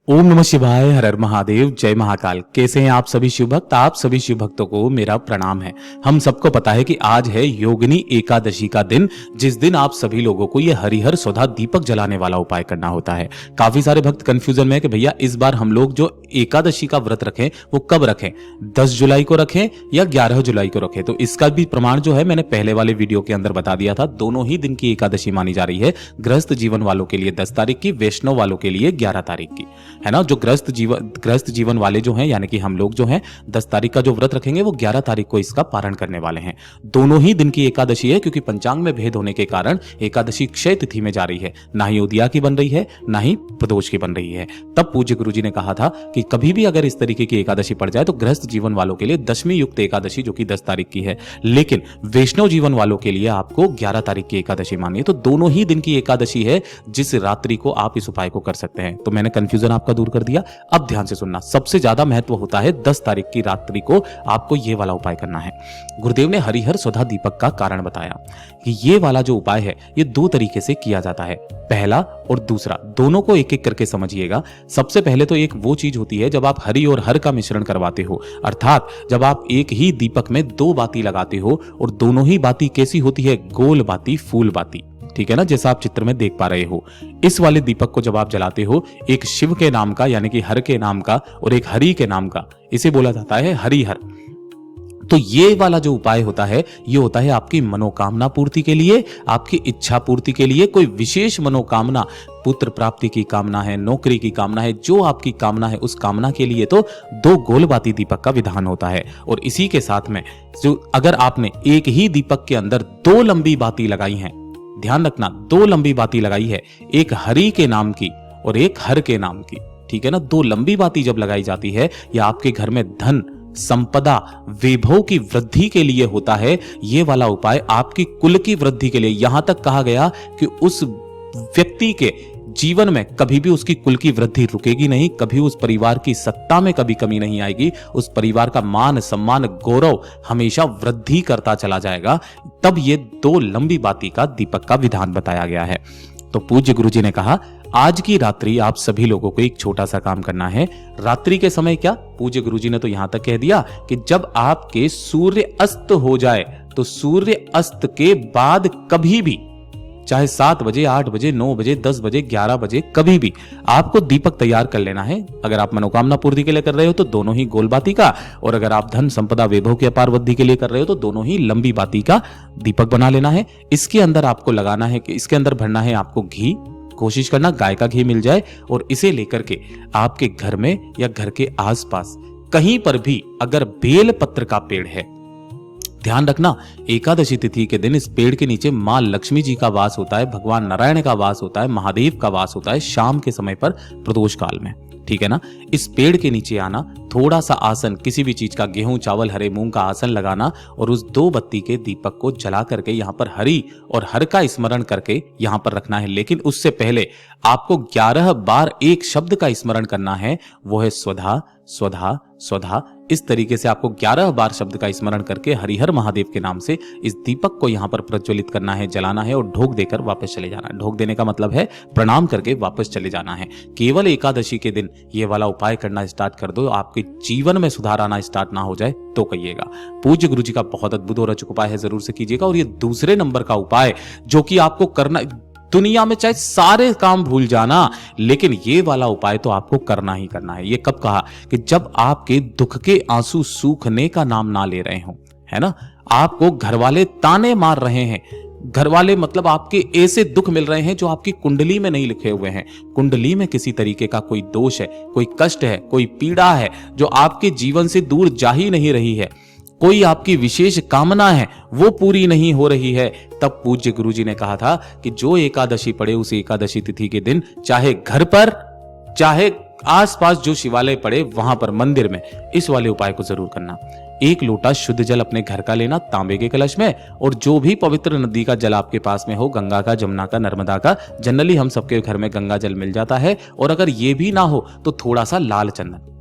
ओम नमः शिवाय, हर हर महादेव, जय महाकाल। कैसे हैं आप सभी शिव भक्त? आप सभी शिव भक्तों को मेरा प्रणाम है। हम सबको पता है कि आज है योगिनी एकादशी का दिन, जिस दिन आप सभी लोगों को ये हरिहर सौधा दीपक जलाने वाला उपाय करना होता है। काफी सारे भक्त कंफ्यूजन में है कि भैया इस बार हम लोग जो एकादशी का व्रत रखें वो कब रखें, 10 जुलाई को रखें या 11 जुलाई को रखें। तो इसका भी प्रमाण जो है मैंने पहले वाले वीडियो के अंदर बता दिया था। दोनों ही दिन की एकादशी मानी जा रही है। गृहस्थ जीवन वालों के लिए 10 तारीख की, वैष्णव वालों के लिए 11 तारीख की, है ना। जो गृहस्थ जीवन वाले जो हैं, यानी कि हम लोग जो हैं 10 तारीख का जो व्रत रखेंगे वो 11 तारीख को इसका पारण करने वाले हैं। दोनों ही दिन की एकादशी है, क्योंकि पंचांग में भेद होने के कारण एकादशी क्षय तिथि में जा रही है। ना ही उदया की बन रही है, ना ही प्रदोष की बन रही है। तब पूज्य गुरुजी ने कहा था कि कभी भी अगर इस तरीके की एकादशी पड़ जाए तो गृहस्थ जीवन वालों के लिए दशमी युक्त एकादशी जो कि 10 तारीख की है, लेकिन वैष्णव जीवन वालों के लिए आपको 11 तारीख की एकादशी मानिए। तो दोनों ही दिन की एकादशी है जिस रात्रि को आप इस उपाय को कर सकते हैं। तो मैंने कंफ्यूजन आपका दूर कर दिया। अब ध्यान से सुनना, सबसे ज्यादा महत्व होता है 10 तारीख की रात्रि को आपको यह वाला उपाय करना है। गुरुदेव ने हरिहर सौधा दीपक का कारण बताया कि ये वाला जो उपाय है ये 2 तरीके से किया जाता है, पहला और दूसरा। दोनों को एक एक करके समझिएगा। सबसे पहले तो एक वो चीज होती है जब आप हरि और हर का मिश्रण करवाते हो, अर्थात जब आप एक ही दीपक में 2 बाती लगाते हो और दोनों ही बाती कैसी होती है, गोल बाती, फूल बाती, ठीक है ना, जैसा आप चित्र में देख पा रहे हो। इस वाले दीपक को जब आप जलाते हो, एक शिव के नाम का यानी कि हर के नाम का और एक हरि के नाम का, इसे बोला जाता है हरिहर। तो ये वाला जो उपाय होता है ये होता है आपकी मनोकामना पूर्ति के लिए, आपकी इच्छा पूर्ति के लिए। कोई विशेष मनोकामना, पुत्र प्राप्ति की कामना है, नौकरी की कामना है, जो आपकी कामना है उस कामना के लिए तो 2 गोलबाती दीपक का विधान होता है। और इसी के साथ में जो अगर आपने एक ही दीपक के अंदर 2 लंबी बाती लगाई हैं, ध्यान रखना 2 लंबी बाती लगाई है, एक हरि के नाम की और एक हर के नाम की, ठीक है ना। 2 लंबी बाती जब लगाई जाती है, या आपके घर में धन, संपदा, वैभव की वृद्धि के लिए होता है। यह वाला उपाय आपकी कुल की वृद्धि के लिए। यहां तक कहा गया कि उस व्यक्ति के जीवन में कभी भी उसकी कुल की वृद्धि रुकेगी नहीं, कभी उस परिवार की सत्ता में कभी कमी नहीं आएगी, उस परिवार का मान सम्मान गौरव हमेशा वृद्धि करता चला जाएगा। तब ये 2 लंबी बाती का दीपक का विधान बताया गया है। तो पूज्य गुरुजी ने कहा आज की रात्रि आप सभी लोगों को एक छोटा सा काम करना है। रात्रि के समय क्या, पूज्य गुरुजी ने तो यहां तक कह दिया कि जब आपके सूर्य अस्त हो जाए, तो सूर्य अस्त के बाद कभी भी, चाहे 7 बजे, 8 बजे, 9 बजे, 10 बजे, 11 बजे, कभी भी आपको दीपक तैयार कर लेना है। अगर आप मनोकामना पूर्ति के लिए कर रहे हो तो दोनों ही गोल बाती का, और अगर आप धन संपदा वैभव की अपार वृद्धि के लिए कर रहे हो तो दोनों ही लंबी बाती का दीपक बना लेना है। इसके अंदर आपको लगाना है कि इसके अंदर भरना है आपको घी। कोशिश करना गाय का घी मिल जाए, और इसे लेकर के आपके घर में या घर के आसपास कहीं पर भी अगर बेल पत्र का पेड़ है, ध्यान रखना एकादशी तिथि के दिन इस पेड़ के नीचे मां लक्ष्मी जी का वास होता है, भगवान नारायण का वास होता है, महादेव का वास होता है शाम के समय पर प्रदोष काल में, ठीक है ना। इस पेड़ के नीचे आना, थोड़ा सा आसन, किसी भी चीज का, गेहूं चावल हरे मूंग का आसन लगाना, और उस 2 बत्ती के दीपक को जला करके यहां पर हरि और हर का स्मरण करके यहां पर रखना है। लेकिन उससे पहले आपको 11 बार एक शब्द का स्मरण करना है, वो है स्वधा स्वधा स्वधा। इस तरीके से आपको 11 बार शब्द का स्मरण करके हरिहर महादेव के नाम से इस दीपक को यहां पर प्रज्वलित करना है, जलाना है, और ढोक देकर वापस चले जाना है। ढोक देने का मतलब है प्रणाम करके वापस चले जाना है। केवल एकादशी के दिन ये वाला उपाय करना स्टार्ट कर दो, आपके जीवन में सुधार आना स्टार्ट ना हो जाए तो कहिएगा। पूज्य गुरुजी का बहुत अद्भुत और अचूक उपाय है, जरूर से कीजिएगा। और ये दूसरे नंबर का उपाय जो कि आपको करना, दुनिया में चाहे सारे काम भूल जाना, लेकिन ये वाला उपाय तो आपको करना ही करना है। ये कब कहा कि जब आपके दुख के आंसू सूखने का नाम ना ले रहे हो, है ना, आपको घर वाले ताने मार रहे हैं, घर वाले मतलब आपके ऐसे दुख मिल रहे हैं जो आपकी कुंडली में नहीं लिखे हुए हैं, कुंडली में किसी तरीके का कोई दोष है, कोई कष्ट है, कोई पीड़ा है जो आपके जीवन से दूर जा ही नहीं रही है, कोई आपकी विशेष कामना है वो पूरी नहीं हो रही है, तब पूज्य गुरुजी ने कहा था कि जो एकादशी पड़े उस एकादशी तिथि के दिन, चाहे घर पर चाहे आसपास जो शिवालय पड़े वहां पर मंदिर में, इस वाले उपाय को जरूर करना। 1 लोटा शुद्ध जल अपने घर का लेना तांबे के कलश में, और जो भी पवित्र नदी का जल आपके पास में हो, गंगा का, जमुना का, नर्मदा का, जनरली हम सबके घर में गंगा जल मिल जाता है, और अगर ये भी ना हो तो थोड़ा सा लाल चंदन,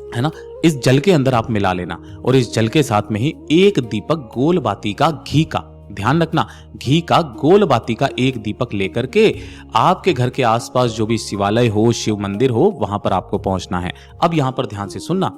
है ना, इस जल के अंदर आप मिला लेना, और इस जल के साथ में ही 1 दीपक गोल बाती का घी का, ध्यान रखना, घी का गोल बाती का एक दीपक लेकर के आपके घर के आसपास जो भी शिवालय हो, शिव मंदिर हो, वहां पर आपको पहुंचना है। अब यहां पर ध्यान से सुनना,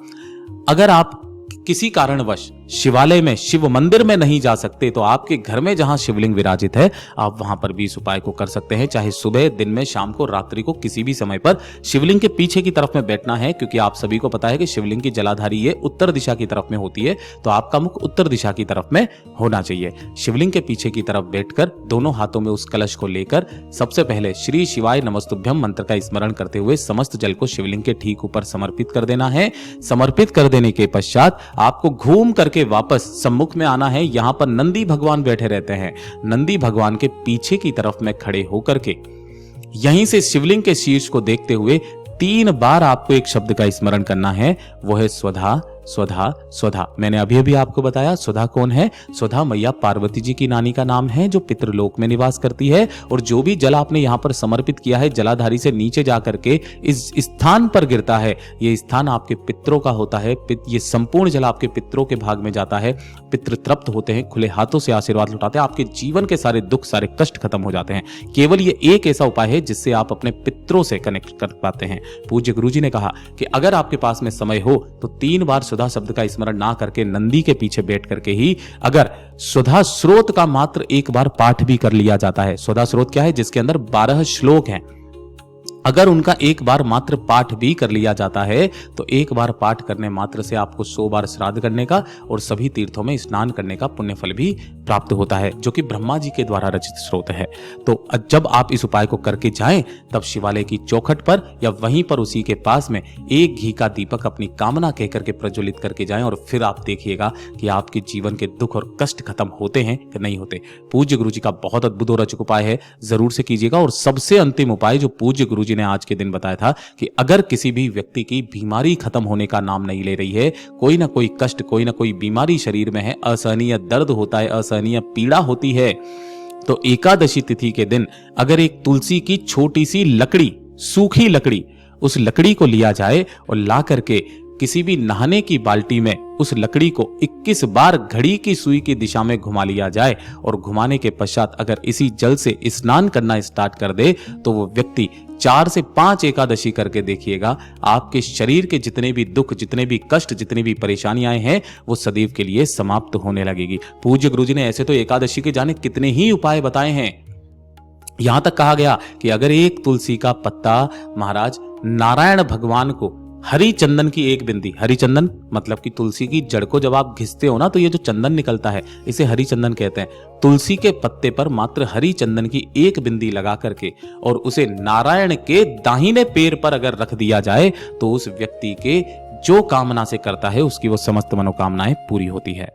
अगर आप किसी कारणवश शिवालय में, शिव मंदिर में नहीं जा सकते तो आपके घर में जहां शिवलिंग विराजित है, आप वहां पर भी इस उपाय को कर सकते हैं। चाहे सुबह, दिन में, शाम को, रात्रि को, किसी भी समय पर शिवलिंग के पीछे की तरफ में बैठना है, क्योंकि आप सभी को पता है कि शिवलिंग की जलाधारी ये उत्तर दिशा की तरफ में होती है, तो आपका मुख उत्तर दिशा की तरफ में होना चाहिए। शिवलिंग के पीछे की तरफ बैठकर दोनों हाथों में उस कलश को लेकर सबसे पहले श्री शिवाय नमस्तुभ्यम मंत्र का स्मरण करते हुए समस्त जल को शिवलिंग के ठीक ऊपर समर्पित कर देना है। समर्पित कर देने के पश्चात आपको घूम करके वापस सम्मुख में आना है। यहां पर नंदी भगवान बैठे रहते हैं। नंदी भगवान के पीछे की तरफ में खड़े होकर के यहीं से शिवलिंग के शीर्ष को देखते हुए 3 बार आपको एक शब्द का स्मरण करना है, वो है स्वधा स्वधा स्वधा। मैंने अभी अभी आपको बताया स्वधा कौन है। स्वधा मैया पार्वती जी की नानी का नाम है, जो पितृलोक में निवास करती है। और जो भी जल आपने यहां पर समर्पित किया है, जलाधारी से नीचे जाकर के इस स्थान पर गिरता है, ये स्थान आपके पितरों का होता है। ये संपूर्ण जल आपके पितरों के भाग में जाता है। पितृ तृप्त होते हैं, खुले हाथों से आशीर्वाद लुटाते हैं, आपके जीवन के सारे दुख, सारे कष्ट खत्म हो जाते हैं। केवल ये एक ऐसा उपाय है जिससे आप अपने पितरों से कनेक्ट कर पाते हैं। पूज्य गुरुजी ने कहा कि अगर आपके पास में समय हो तो 3 बार सुधा शब्द का स्मरण ना करके नंदी के पीछे बैठ करके ही अगर सुधा स्रोत का मात्र एक बार पाठ भी कर लिया जाता है। सुधा स्रोत क्या है? जिसके अंदर 12 श्लोक हैं। अगर उनका एक बार मात्र पाठ भी कर लिया जाता है तो एक बार पाठ करने मात्र से आपको 100 बार श्राद्ध करने का और सभी तीर्थों में स्नान करने का पुण्य फल भी प्राप्त होता है, जो कि ब्रह्मा जी के द्वारा रचित स्रोत है। तो जब आप इस उपाय को करके जाएं, तब शिवालय की चौखट पर या वहीं पर उसी के पास में एक घी का दीपक अपनी कामना कहकर के प्रज्वलित करके जाएं, और फिर आप देखिएगा कि आपके जीवन के दुख और कष्ट खत्म होते हैं कि नहीं होते। पूज्य गुरु जी का बहुत अद्भुत और रोचक उपाय है, जरूर से कीजिएगा। और सबसे अंतिम उपाय जो पूज्य गुरु ने आज के दिन बताया था कि अगर किसी भी व्यक्ति की बीमारी खत्म होने का नाम नहीं ले रही है, कोई ना कोई कष्ट, कोई ना कोई बीमारी शरीर में है, असहनीय दर्द होता है, असहनीय पीड़ा होती है, तो एकादशी तिथि के दिन अगर एक तुलसी की छोटी सी लकड़ी, सूखी लकड़ी, उस लकड़ी को लिया जाए और ला करके किसी भी नहाने की बाल्टी में उस लकड़ी को 21 बार घड़ी की सुई की दिशा में घुमा लिया जाए, और घुमाने के पश्चात अगर इसी जल से स्नान करना स्टार्ट कर दे तो वो व्यक्ति 4 से 5 एकादशी करके देखिएगा, आपके शरीर के जितने भी दुख, जितने भी कष्ट, जितनी भी परेशानियां हैं, वो सदैव के लिए समाप्त होने लगेगी। पूज्य गुरुजी ने ऐसे तो एकादशी के जाने कितने ही उपाय बताए हैं। यहां तक कहा गया कि अगर एक तुलसी का पत्ता महाराज नारायण भगवान को, हरी चंदन की एक बिंदी, हरी चंदन मतलब कि तुलसी की जड़ को जब आप घिसते हो ना, तो ये जो चंदन निकलता है इसे हरी चंदन कहते हैं। तुलसी के पत्ते पर मात्र हरी चंदन की एक बिंदी लगा करके और उसे नारायण के दाहिने पैर पर अगर रख दिया जाए तो उस व्यक्ति के जो कामना से करता है उसकी वो समस्त मनोकामनाएं पूरी होती है।